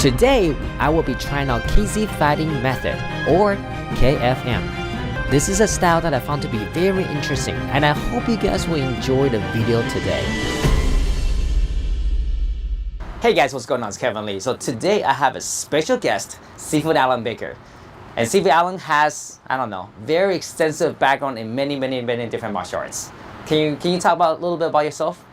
Today, I will be trying out Kizzy Fighting Method, or KFM. This is a style that I found to be very interesting, and I hope you guys will enjoy the video today. Hey guys, what's going on? It's Kevin Lee. So today I have a special guest, Seafood Alan Baker. And Seafood Alan has, I don't know, very extensive background in many different martial arts. Can you talk about a little bit about yourself?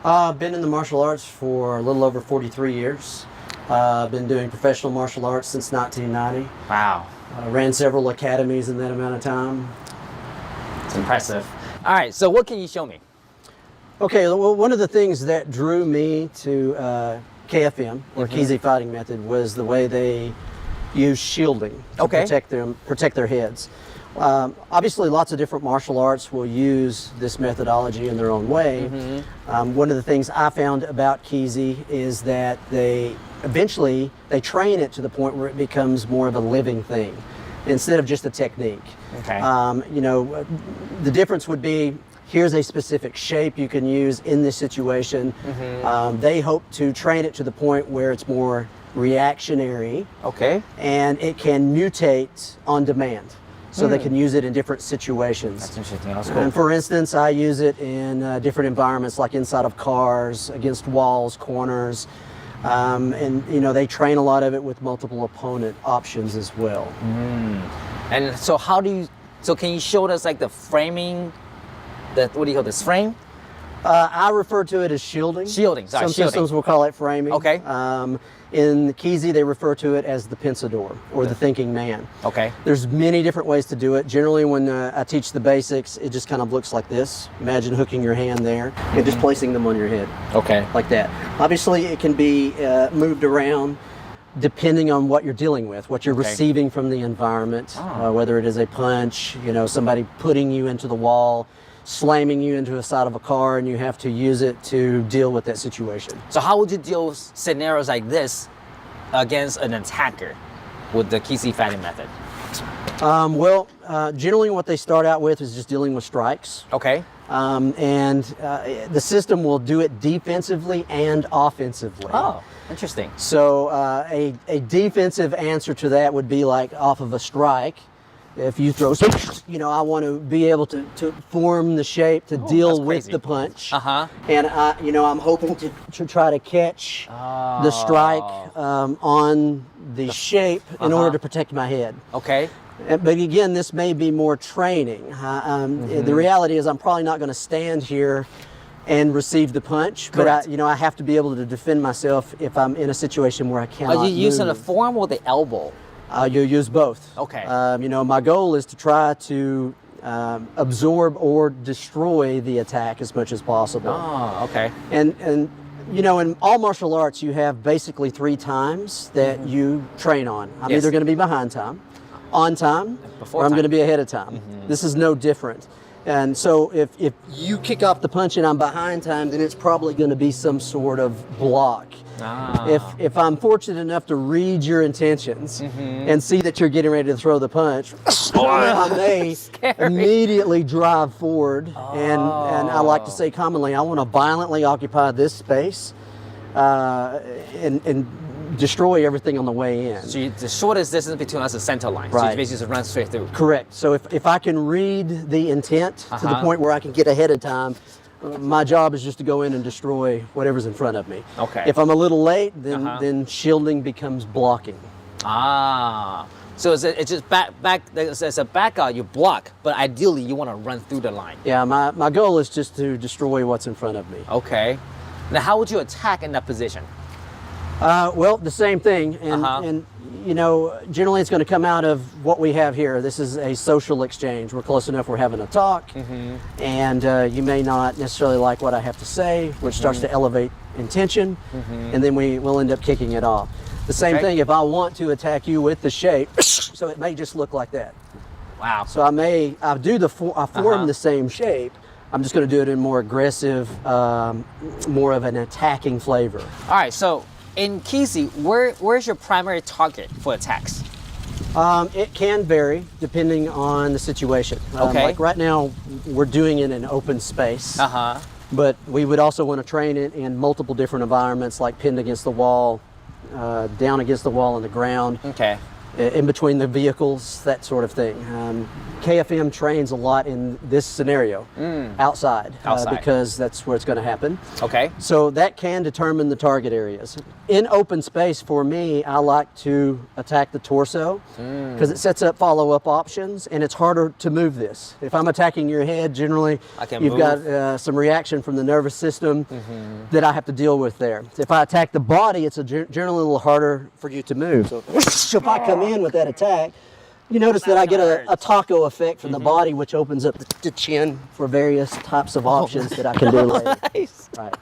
I've been in the martial arts for a little over 43 years. I've been doing professional martial arts since 1990. Wow. Ran several academies in that amount of time. It's impressive. All right, so what can you show me? Okay, well, one of the things that drew me to KFM, or Kizzy Fighting Method, was the way they use shielding to protect their heads. Obviously, lots of different martial arts will use this methodology in their own way. One of the things I found about Kizzy is that they train it to the point where it becomes more of a living thing instead of just a technique. You know, the difference would be, here's a specific shape you can use in this situation. They hope to train it to the point where it's more reactionary. And it can mutate on demand. So they can use it in different situations. That's interesting. That's cool. And for instance, I use it in different environments, like inside of cars, against walls, corners. And you know, they train a lot of it with multiple opponent options as well. And so can you show us like the framing, what do you call this, frame? I refer to it as shielding. Sorry, Some systems will call it framing. In Kizzy, they refer to it as the pensador, or the thinking man. There's many different ways to do it. Generally, when I teach the basics, it just kind of looks like this. Imagine hooking your hand there and just placing them on your head. Like that. Obviously, it can be moved around depending on what you're dealing with, what you're receiving from the environment, whether it is a punch, you know, somebody putting you into the wall, slamming you into the side of a car, and you have to use it to deal with that situation. So how would you deal with scenarios like this against an attacker with the Kizzy Fighting Method? Generally what they start out with is just dealing with strikes. And the system will do it defensively and offensively. Oh, interesting. So a defensive answer to that would be like off of a strike. If you throw, you know, I want to be able to form the shape to deal with the punch. And you know, I'm hoping to try to catch the strike on the shape in order to protect my head. But again, this may be more training. The reality is I'm probably not going to stand here and receive the punch, but I have to be able to defend myself if I'm in a situation where I cannot Are you using move. the forearm or the elbow? You'll use both. You know, my goal is to try to absorb or destroy the attack as much as possible. And you know, in all martial arts, you have basically 3 times that you train on. I'm either going to be behind time, on time, or I'm going to be ahead of time. This is no different. And so if you kick off the punch and I'm behind time, then it's probably going to be some sort of block. If I'm fortunate enough to read your intentions and see that you're getting ready to throw the punch, I may immediately drive forward. And I like to say commonly, I want to violently occupy this space and destroy everything on the way in. So the shortest distance between us is center line. So you basically just run straight through. Correct. So if I can read the intent to the point where I can get ahead of time, my job is just to go in and destroy whatever's in front of me. If I'm a little late, then shielding becomes blocking. So it's just it's a back out, you block, but ideally you want to run through the line. Yeah, my goal is just to destroy what's in front of me. Now how would you attack in that position? Well, the same thing, and you know, generally it's going to come out of what we have here. This is a social exchange. We're close enough, we're having a talk, and you may not necessarily like what I have to say, which starts to elevate intention, and then we'll end up kicking it off. The same thing if I want to attack you with the shape, so it may just look like that. So I form the same shape. I'm just going to do it in more aggressive, more of an attacking flavor. All right, so in Kizzy, where's your primary target for attacks? It can vary depending on the situation. Like right now, we're doing it in an open space. But we would also want to train it in multiple different environments, like pinned against the wall, down against the wall on the ground, Okay. in between the vehicles, that sort of thing. KFM trains a lot in this scenario, outside, because that's where it's going to happen. Okay. So that can determine the target areas. In open space, for me, I like to attack the torso because it sets up follow-up options, and it's harder to move this. If I'm attacking your head, generally you've got some reaction from the nervous system that I have to deal with there. If I attack the body, it's generally a little harder for you to move. So if I come in with that attack, you notice that I get a taco effect from the body, which opens up the chin for various types of options that I can do later. Nice. Right.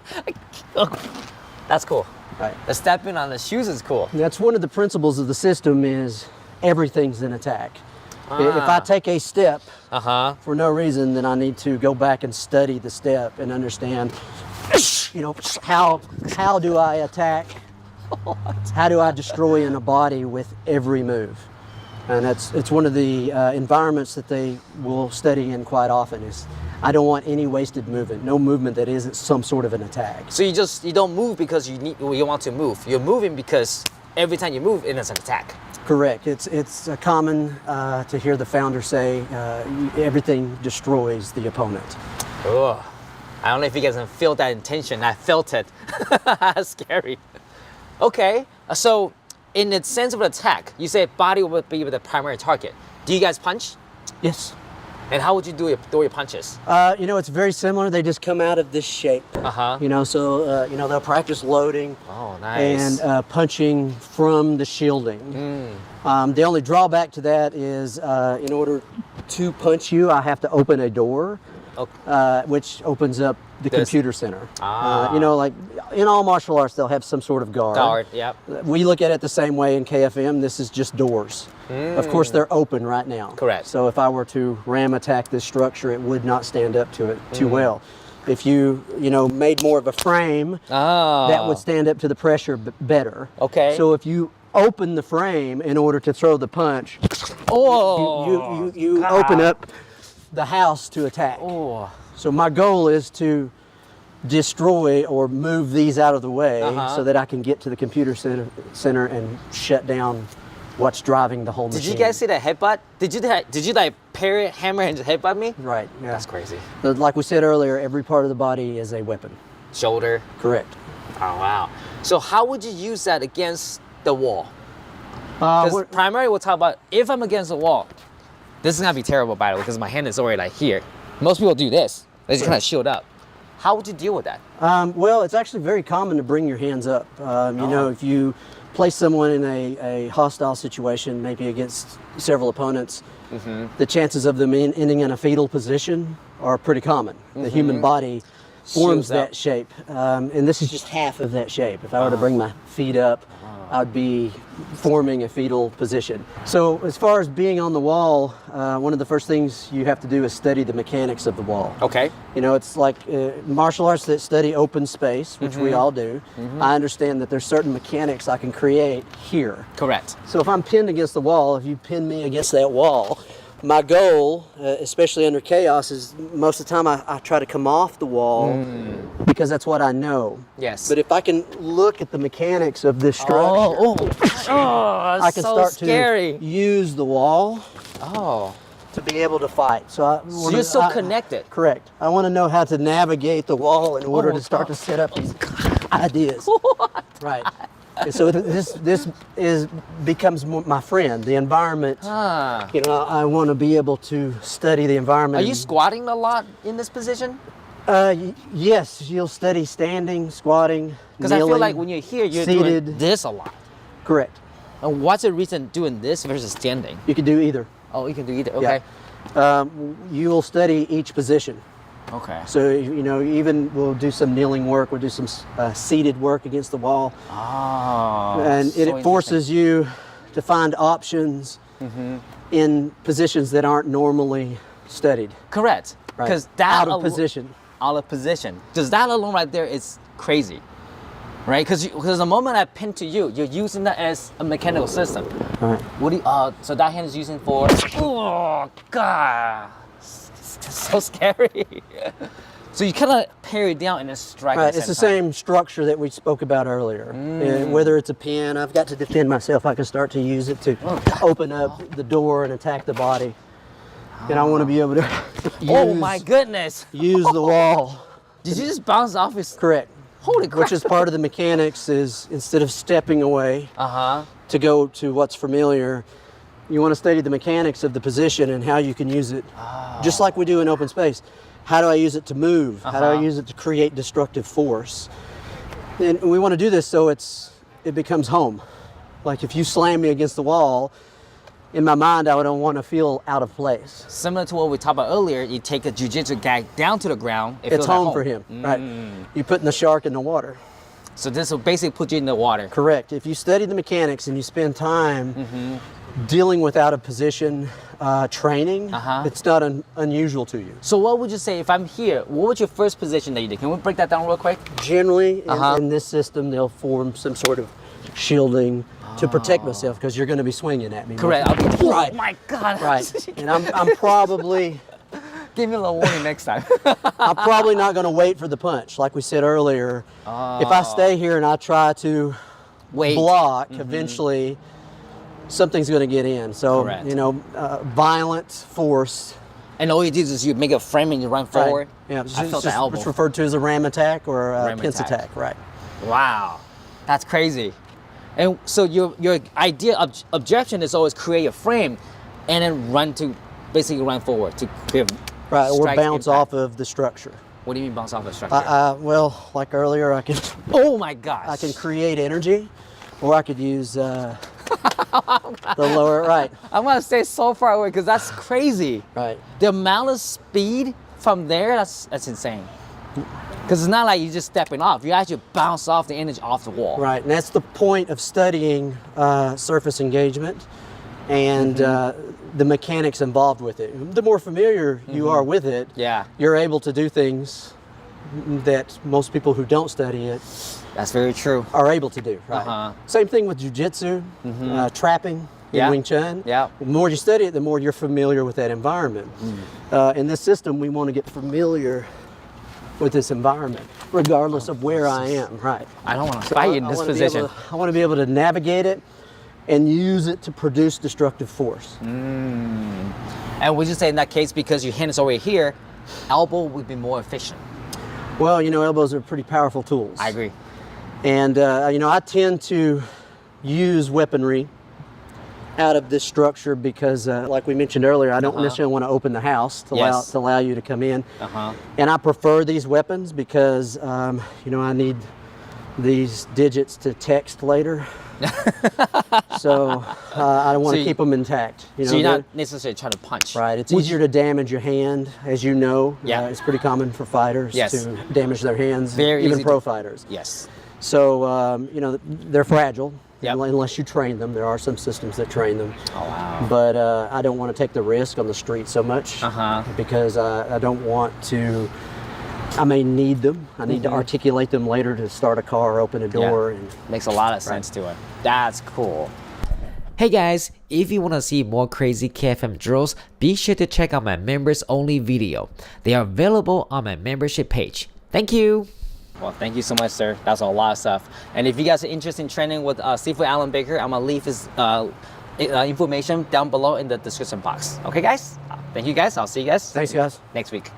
That's cool. Right. The stepping on the shoes is cool. And that's one of the principles of the system is everything's an attack. If I take a step for no reason, then I need to go back and study the step and understand, how do I attack? How do I destroy in a body with every move? And it's one of the environments that they will study in quite often is I don't want any wasted movement, no movement that isn't some sort of an attack. So you don't move because you want to move. You're moving because every time you move, it's an attack. Correct. It's common to hear the founder say everything destroys the opponent. Oh, I don't know if you guys can feel that intention. I felt it. That's scary. Okay, so in the sense of an attack, you say body would be the primary target. Do you guys punch? Yes. And how would you do your punches? It's very similar. They just come out of this shape. So they'll practice loading. Oh, nice. And punching from the shielding. The only drawback to that is in order to punch you, I have to open a door, which opens up the computer center. Like in all martial arts, they'll have some sort of guard. Yep. We look at it the same way in KFM. This is just doors. Of course, they're open right now. Correct. So if I were to ram attack this structure, it would not stand up to it too well. If you made more of a frame, that would stand up to the pressure better. Okay. So if you open the frame in order to throw the punch, you open up the house to attack. Oh. So my goal is to destroy or move these out of the way so that I can get to the computer center and shut down what's driving the whole machine. Did you guys see that headbutt? Did you like parry, hammer, and headbutt me? Right. Yeah. That's crazy. Like we said earlier, every part of the body is a weapon. Shoulder. Correct. Oh wow. So how would you use that against the wall? Because primarily we'll talk about if I'm against the wall. This is gonna be terrible, by the way, because my hand is already like here. Most people do this. They just kind of shield up. How would you deal with that? Well, it's actually very common to bring your hands up. If you place someone in a hostile situation, maybe against several opponents, the chances of them ending in a fetal position are pretty common. The human body forms that shape, and this is just half of that shape. If I were to bring my feet up, I'd be forming a fetal position. So as far as being on the wall, one of the first things you have to do is study the mechanics of the wall. Okay. It's like martial arts that study open space, which we all do. I understand that there's certain mechanics I can create here. Correct. So if I'm pinned against the wall, if you pin me against that wall, my goal, especially under chaos, is most of the time I try to come off the wall because that's what I know. Yes. But if I can look at the mechanics of this structure, I can start to use the wall to be able to fight. So you're so connected. Correct. I want to know how to navigate the wall in order to start to set up these ideas. What? Right. So this becomes my friend, the environment. I want to be able to study the environment. Are you squatting a lot in this position? Yes, you'll study standing, squatting, because I feel like when you're here, you're seated. Doing this a lot. Correct. And what's the reason doing this versus standing? You can do either. Oh, you can do either. Okay. Yeah. You will study each position. Okay. So, even we'll do some kneeling work, we'll do some seated work against the wall. And it forces you to find options in positions that aren't normally studied. Correct. Because that out of position. Out of position. Because that alone right there is crazy. Right? Because the moment I pin to you, you're using that as a mechanical system. Right. What do you, so that hand is using for, oh, God. So scary. So you kind of parry down and then strike. Right, it's the same structure that we spoke about earlier. And whether it's a pin, I've got to defend myself. I can start to use it to open up the door and attack the body. And I want to be able to Oh my goodness! use the wall. Did you just bounce off his? Correct. Holy crap! Which is part of the mechanics. Is instead of stepping away to go to what's familiar, you want to study the mechanics of the position and how you can use it, just like we do in open space. How do I use it to move? How do I use it to create destructive force? And we want to do this so it becomes home. Like if you slam me against the wall, in my mind, I don't want to feel out of place. Similar to what we talked about earlier, you take a jiu-jitsu guy down to the ground. It's home for him, right? You're putting the shark in the water. So this will basically put you in the water. Correct. If you study the mechanics and you spend time dealing with out of position training, it's not unusual to you. So what would you say if I'm here? What was your first position that you did? Can we break that down real quick? Generally, in this system, they'll form some sort of shielding to protect myself because you're going to be swinging at me. Correct. Right. Oh my God. Right. And I'm probably... Give me a little warning next time. I'm probably not going to wait for the punch. Like we said earlier, if I stay here and I try to block, eventually something's going to get in. So, you know, violent force. And all you do is you make a frame and you run forward. Yeah, I felt the elbow. It's referred to as a ram attack or a pince attack. Right. Wow. That's crazy. And so your idea objection is always create a frame and then basically run forward to give right, or bounce off of the structure. What do you mean bounce off the structure? Well, like earlier, I can. Oh my gosh! I can create energy, or I could use the lower right. I'm gonna stay so far away because that's crazy. Right. The amount of speed from there, that's insane. Because it's not like you're just stepping off. You actually bounce off the energy off the wall. Right, and that's the point of studying surface engagement and the mechanics involved with it. The more familiar you are with it, you're able to do things that most people who don't study it that's very true. Are able to do. Right. Same thing with jiu-jitsu, trapping, in Wing Chun. The more you study it, the more you're familiar with that environment. In this system, we want to get familiar with this environment, regardless of where I am. Right. I don't want to fight in this position. I want to be able to navigate it and use it to produce destructive force. And would you say in that case, because your hand is already here, elbow would be more efficient? Well, you know, elbows are pretty powerful tools. I agree. And, you know, I tend to use weaponry out of this structure because, like we mentioned earlier, I don't necessarily want to open the house to allow you to come in. And I prefer these weapons because, you know, I need these digits to text later. So I want to keep them intact. You know, so you're not necessarily trying to punch. Right. It's easier to damage your hand, as you know. It's pretty common for fighters to damage their hands, even pro fighters. So, you know, they're fragile. Unless you train them. There are some systems that train them. Oh, wow. But I don't want to take the risk on the street so much because I don't want to, I may need them. I need to articulate them later to start a car or open a door. And makes a lot of sense to it. That's cool. Hey guys, if you want to see more crazy KFM drills, be sure to check out my members only video. They are available on my membership page. Thank you. Well, thank you so much, sir. That's a lot of stuff. And if you guys are interested in training with Sifu Alan Baker, I'm going to leave his information down below in the description box. Okay, guys? Thank you, guys. I'll see you guys. Thanks, guys. Next week.